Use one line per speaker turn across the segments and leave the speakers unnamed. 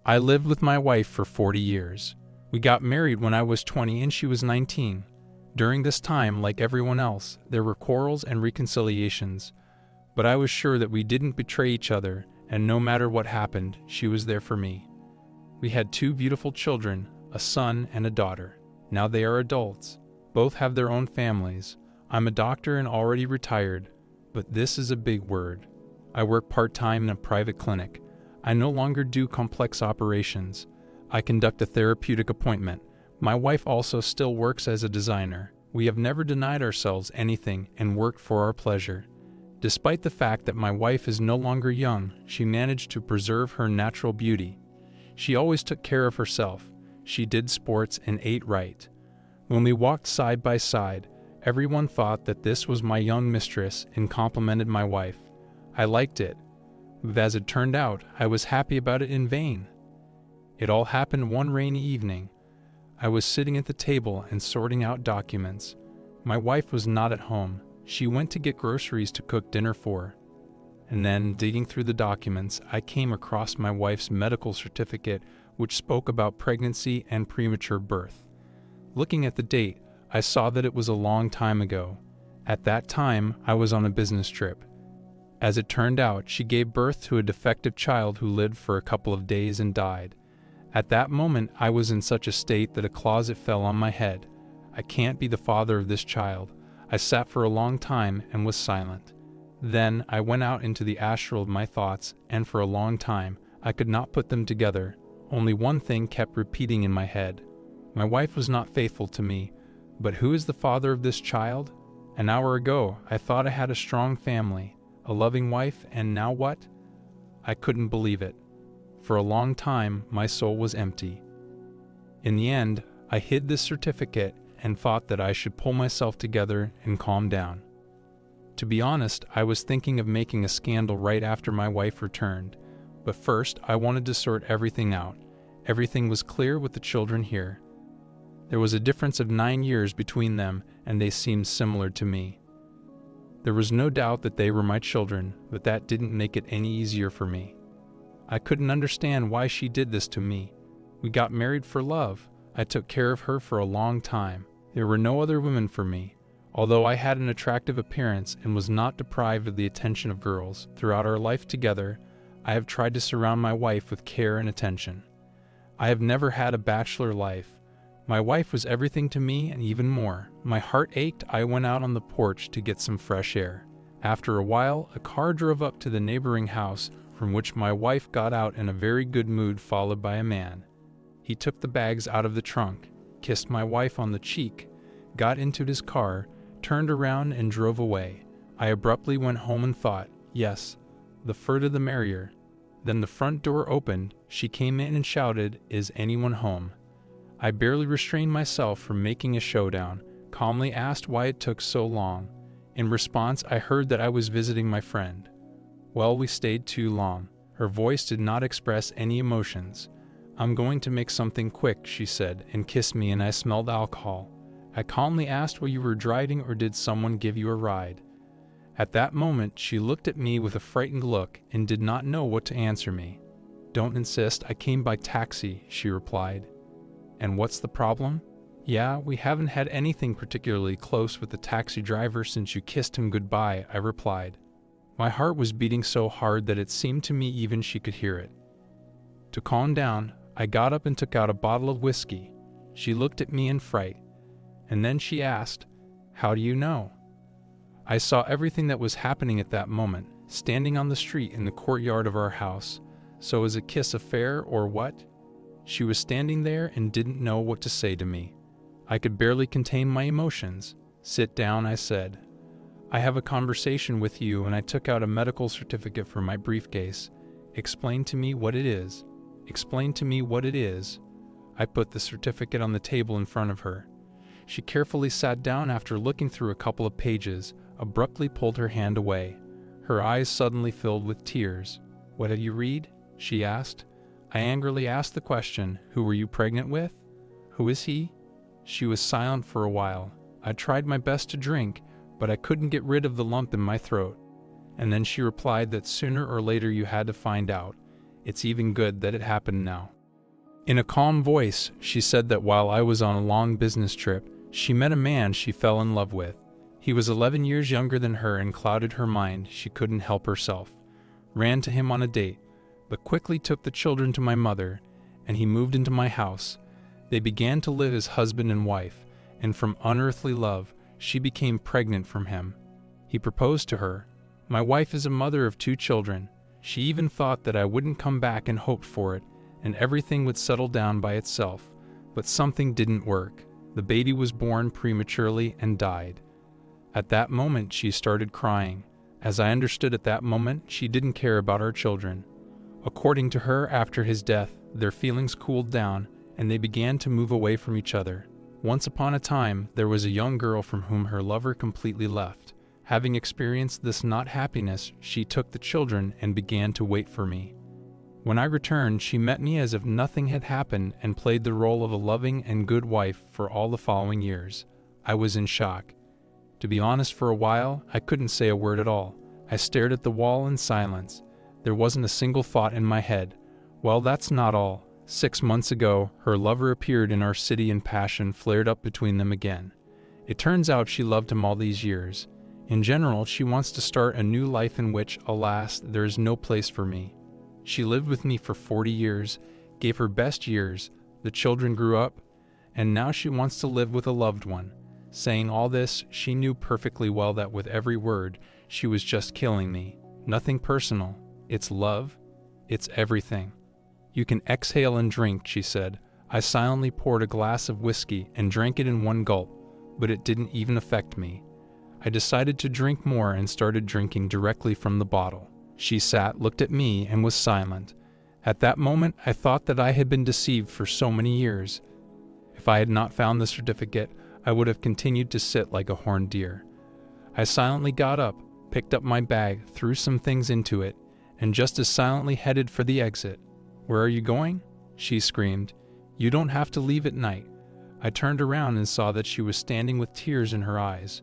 I lived with my wife for 40 years. We got married when I was 20 and she was 19. During this time, like everyone else, there were quarrels and reconciliations. But I was sure that we didn't betray each other, and no matter what happened, she was there for me. We had 2 beautiful children, a son and a daughter. Now they are adults. Both have their own families. I'm a doctor and already retired, but this is a big word. I work part-time in a private clinic. I no longer do complex operations. I conduct a therapeutic appointment. My wife also still works as a designer. We have never denied ourselves anything and worked for our pleasure. Despite the fact that my wife is no longer young, she managed to preserve her natural beauty. She always took care of herself. She did sports and ate right. When we walked side by side, everyone thought that this was my young mistress and complimented my wife. I liked it, but as it turned out, I was happy about it in vain. It all happened one rainy evening. I was sitting at the table and sorting out documents. My wife was not at home. She went to get groceries to cook dinner for. And then, digging through the documents, I came across my wife's medical certificate, which spoke about pregnancy and premature birth. Looking at the date, I saw that it was a long time ago. At that time, I was on a business trip. As it turned out, she gave birth to a defective child who lived for a couple of days and died. At that moment, I was in such a state that a closet fell on my head. I can't be the father of this child. I sat for a long time and was silent. Then I went out into the astral of my thoughts, and for a long time, I could not put them together. Only one thing kept repeating in my head. My wife was not faithful to me, but who is the father of this child? An hour ago, I thought I had a strong family, a loving wife, and now what? I couldn't believe it. For a long time, my soul was empty. In the end, I hid this certificate and thought that I should pull myself together and calm down. To be honest, I was thinking of making a scandal right after my wife returned, but first I wanted to sort everything out. Everything was clear with the children here. There was a difference of 9 years between them, and they seemed similar to me. There was no doubt that they were my children, but that didn't make it any easier for me. I couldn't understand why she did this to me. We got married for love. I took care of her for a long time. There were no other women for me. Although I had an attractive appearance and was not deprived of the attention of girls, throughout our life together, I have tried to surround my wife with care and attention. I have never had a bachelor life. My wife was everything to me and even more. My heart ached. I went out on the porch to get some fresh air. After a while, a car drove up to the neighboring house, from which my wife got out in a very good mood, followed by a man. He took the bags out of the trunk, kissed my wife on the cheek, got into his car, turned around and drove away. I abruptly went home and thought, yes, the further the merrier. Then the front door opened. She came in and shouted, "Is anyone home?" I barely restrained myself from making a showdown, calmly asked why it took so long. In response, I heard that I was visiting my friend. Well, we stayed too long. Her voice did not express any emotions. "I'm going to make something quick," she said, and kissed me, and I smelled alcohol. I calmly asked whether you were driving or did someone give you a ride. At that moment, she looked at me with a frightened look and did not know what to answer me. "Don't insist, I came by taxi," she replied. "And what's the problem?" "Yeah, we haven't had anything particularly close with the taxi driver since you kissed him goodbye," I replied. My heart was beating so hard that it seemed to me even she could hear it. To calm down, I got up and took out a bottle of whiskey. She looked at me in fright, and then she asked, "How do you know?" I saw everything that was happening at that moment, standing on the street in the courtyard of our house. So is a kiss a fair or what? She was standing there and didn't know what to say to me. I could barely contain my emotions. "Sit down," I said. "I have a conversation with you," and I took out a medical certificate from my briefcase. "Explain to me what it is. Explain to me what it is." I put the certificate on the table in front of her. She carefully sat down after looking through a couple of pages, abruptly pulled her hand away. Her eyes suddenly filled with tears. "What did you read?" she asked. I angrily asked the question, "Who were you pregnant with? Who is he?" She was silent for a while. I tried my best to drink, but I couldn't get rid of the lump in my throat. And then she replied that sooner or later you had to find out. It's even good that it happened now. In a calm voice, she said that while I was on a long business trip, she met a man she fell in love with. He was 11 years younger than her and clouded her mind. She couldn't help herself. Ran to him on a date, but quickly took the children to my mother, and he moved into my house. They began to live as husband and wife, and from unearthly love, she became pregnant from him. He proposed to her. My wife is a mother of 2 children. She even thought that I wouldn't come back and hoped for it, and everything would settle down by itself. But something didn't work. The baby was born prematurely and died. At that moment, she started crying. As I understood at that moment, she didn't care about our children. According to her, after his death, their feelings cooled down, and they began to move away from each other. Once upon a time, there was a young girl from whom her lover completely left. Having experienced this not happiness, she took the children and began to wait for me. When I returned, she met me as if nothing had happened and played the role of a loving and good wife for all the following years. I was in shock. To be honest, for a while, I couldn't say a word at all. I stared at the wall in silence. There wasn't a single thought in my head. Well, that's not all. 6 months ago, her lover appeared in our city and passion flared up between them again. It turns out she loved him all these years. In general, she wants to start a new life in which, alas, there is no place for me. She lived with me for 40 years, gave her best years, the children grew up, and now she wants to live with a loved one. Saying all this, she knew perfectly well that with every word, she was just killing me. Nothing personal. It's love. It's everything. You can exhale and drink, she said. I silently poured a glass of whiskey and drank it in one gulp, but it didn't even affect me. I decided to drink more and started drinking directly from the bottle. She sat, looked at me, and was silent. At that moment, I thought that I had been deceived for so many years. If I had not found the certificate, I would have continued to sit like a horned deer. I silently got up, picked up my bag, threw some things into it, and just as silently headed for the exit. "Where are you going?" she screamed. "You don't have to leave at night." I turned around and saw that she was standing with tears in her eyes.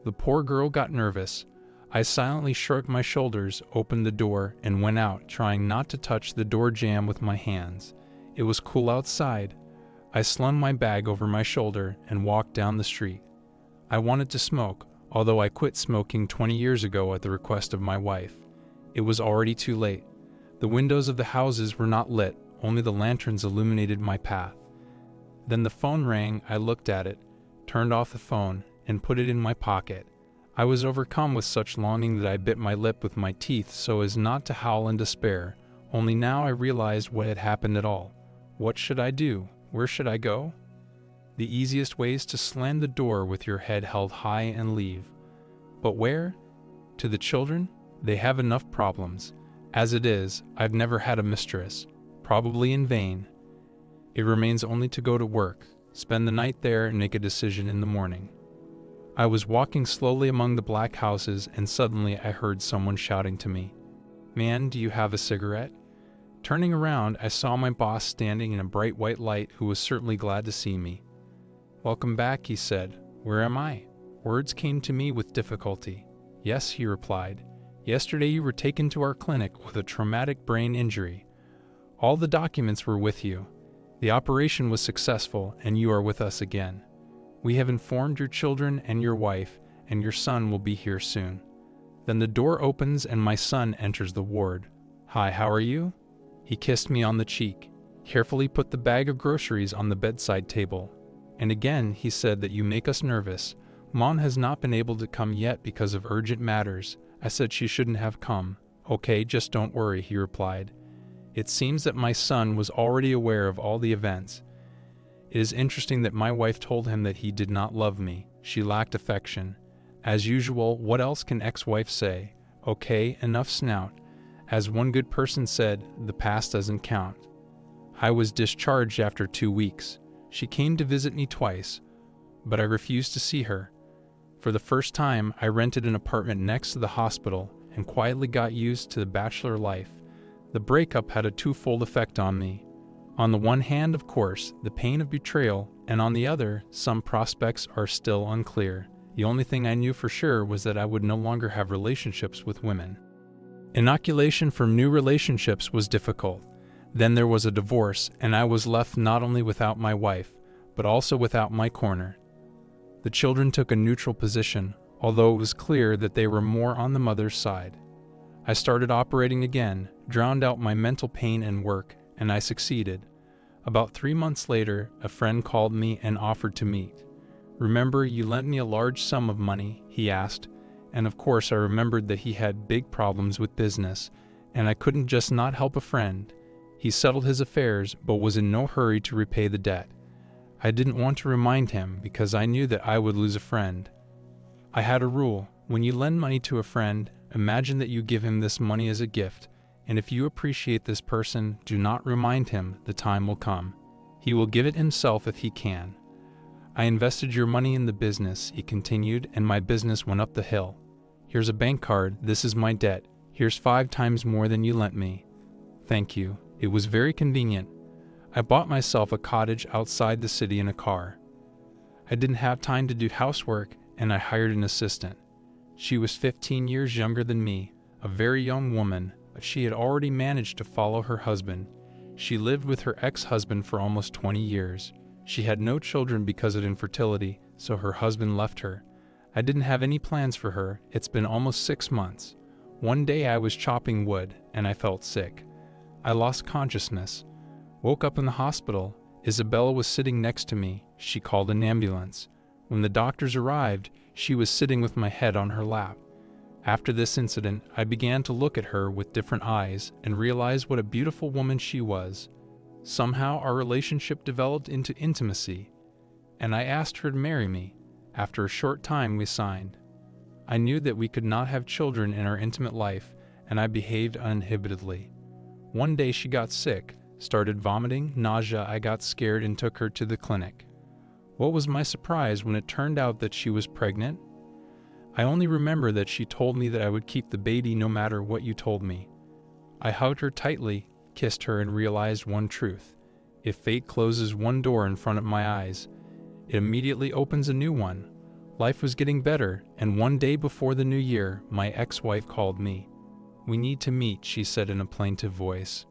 The poor girl got nervous. I silently shrugged my shoulders, opened the door, and went out, trying not to touch the door jamb with my hands. It was cool outside. I slung my bag over my shoulder and walked down the street. I wanted to smoke, although I quit smoking 20 years ago at the request of my wife. It was already too late. The windows of the houses were not lit, only the lanterns illuminated my path. Then the phone rang. I looked at it, turned off the phone, and put it in my pocket. I was overcome with such longing that I bit my lip with my teeth so as not to howl in despair. Only now I realized what had happened at all. What should I do? Where should I go? The easiest way is to slam the door with your head held high and leave. But where? To the children? They have enough problems. As it is, I've never had a mistress, probably in vain. It remains only to go to work, spend the night there, and make a decision in the morning. I was walking slowly among the black houses, and suddenly I heard someone shouting to me, "Man, do you have a cigarette?" Turning around, I saw my boss standing in a bright white light, who was certainly glad to see me. "Welcome back," he said. "Where am I?" Words came to me with difficulty. "Yes," he replied. "Yesterday you were taken to our clinic with a traumatic brain injury. All the documents were with you. The operation was successful, and you are with us again. We have informed your children and your wife, and your son will be here soon." Then the door opens and my son enters the ward. "Hi, how are you?" He kissed me on the cheek, carefully put the bag of groceries on the bedside table. And again he said that you make us nervous. Mom has not been able to come yet because of urgent matters. I said she shouldn't have come. "Okay, just don't worry," he replied. It seems that my son was already aware of all the events. It is interesting that my wife told him that he did not love me. She lacked affection. As usual, what else can ex-wife say? Okay, enough snout. As one good person said, the past doesn't count. I was discharged after 2 weeks. She came to visit me twice, but I refused to see her. For the first time, I rented an apartment next to the hospital and quietly got used to the bachelor life. The breakup had a twofold effect on me. On the one hand, of course, the pain of betrayal, and on the other, some prospects are still unclear. The only thing I knew for sure was that I would no longer have relationships with women. Inoculation from new relationships was difficult. Then there was a divorce, and I was left not only without my wife, but also without my corner. The children took a neutral position, although it was clear that they were more on the mother's side. I started operating again, drowned out my mental pain and work, and I succeeded. About 3 months later, a friend called me and offered to meet. "Remember, you lent me a large sum of money?" he asked, and of course I remembered that he had big problems with business, and I couldn't just not help a friend. He settled his affairs, but was in no hurry to repay the debt. I didn't want to remind him because I knew that I would lose a friend. I had a rule: when you lend money to a friend, imagine that you give him this money as a gift, and if you appreciate this person, do not remind him. The time will come. He will give it himself if he can. I invested your money in the business, he continued, and my business went up the hill. Here's a bank card, this is my debt. Here's 5 times more than you lent me. Thank you. It was very convenient. I bought myself a cottage outside the city in a car. I didn't have time to do housework, and I hired an assistant. She was 15 years younger than me, a very young woman, but she had already managed to follow her husband. She lived with her ex-husband for almost 20 years. She had no children because of infertility, so her husband left her. I didn't have any plans for her. It's been almost 6 months. One day I was chopping wood, and I felt sick. I lost consciousness. Woke up in the hospital. Isabella was sitting next to me. She called an ambulance. When the doctors arrived, she was sitting with my head on her lap. After this incident, I began to look at her with different eyes and realize what a beautiful woman she was. Somehow our relationship developed into intimacy, and I asked her to marry me. After a short time, we signed. I knew that we could not have children in our intimate life, and I behaved uninhibitedly. One day she got sick, started vomiting, nausea. I got scared and took her to the clinic. What was my surprise when it turned out that she was pregnant? I only remember that she told me that I would keep the baby no matter what you told me. I hugged her tightly, kissed her, and realized one truth: if fate closes one door in front of my eyes, it immediately opens a new one. Life was getting better, and one day before the new year, my ex-wife called me. "We need to meet," she said in a plaintive voice.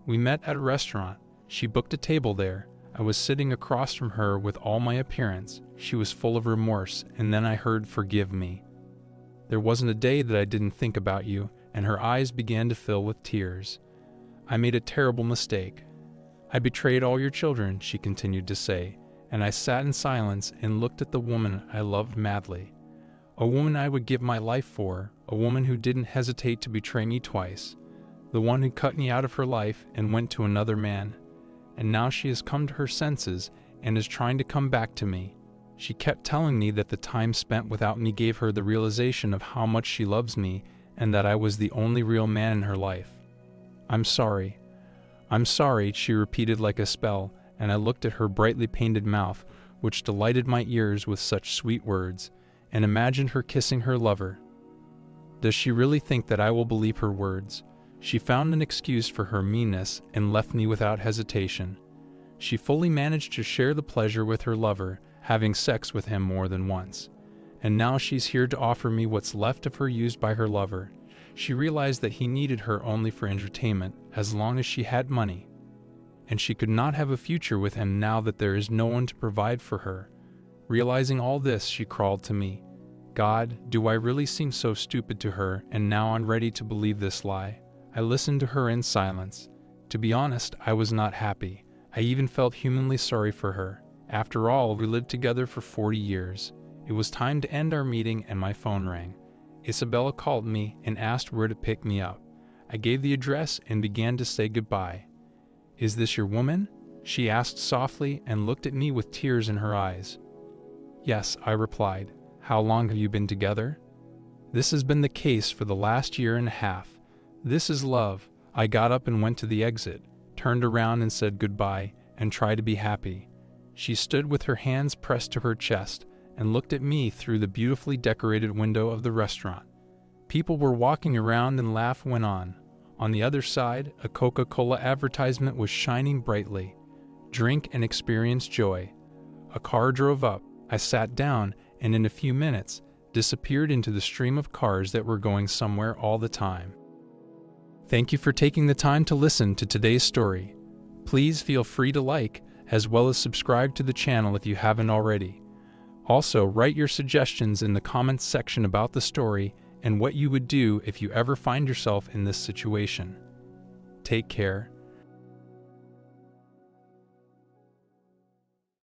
We met at a restaurant. She booked a table there. I was sitting across from her with all my appearance. She was full of remorse, and then I heard, "Forgive me." There wasn't a day that I didn't think about you, and her eyes began to fill with tears. "I made a terrible mistake. I betrayed all your children," she continued to say, and I sat in silence and looked at the woman I loved madly. A woman I would give my life for, a woman who didn't hesitate to betray me twice, the one who cut me out of her life and went to another man. And now she has come to her senses and is trying to come back to me. She kept telling me that the time spent without me gave her the realization of how much she loves me and that I was the only real man in her life. I'm sorry, she repeated like a spell, and I looked at her brightly painted mouth, which delighted my ears with such sweet words, and imagined her kissing her lover. Does she really think that I will believe her words? She found an excuse for her meanness and left me without hesitation. She fully managed to share the pleasure with her lover, having sex with him more than once. And now she's here to offer me what's left of her used by her lover. She realized that he needed her only for entertainment, as long as she had money. And she could not have a future with him now that there is no one to provide for her. Realizing all this, she crawled to me. God, do I really seem so stupid to her, and now I'm ready to believe this lie? I listened to her in silence. To be honest, I was not happy. I even felt humanly sorry for her. After all, we lived together for 40 years. It was time to end our meeting, and my phone rang. Isabella called me and asked where to pick me up. I gave the address and began to say goodbye. "Is this your woman?" she asked softly and looked at me with tears in her eyes. "Yes," I replied. "How long have you been together?" "This has been the case for the last year and a half. This is love." I got up and went to the exit, turned around and said goodbye, and tried to be happy. She stood with her hands pressed to her chest and looked at me through the beautifully decorated window of the restaurant. People were walking around and laugh went on. On the other side, a Coca-Cola advertisement was shining brightly. "Drink and experience joy." A car drove up. I sat down and in a few minutes disappeared into the stream of cars that were going somewhere all the time. Thank you for taking the time to listen to today's story. Please feel free to like, as well as subscribe to the channel if you haven't already. Also, write your suggestions in the comments section about the story and what you would do if you ever find yourself in this situation. Take care,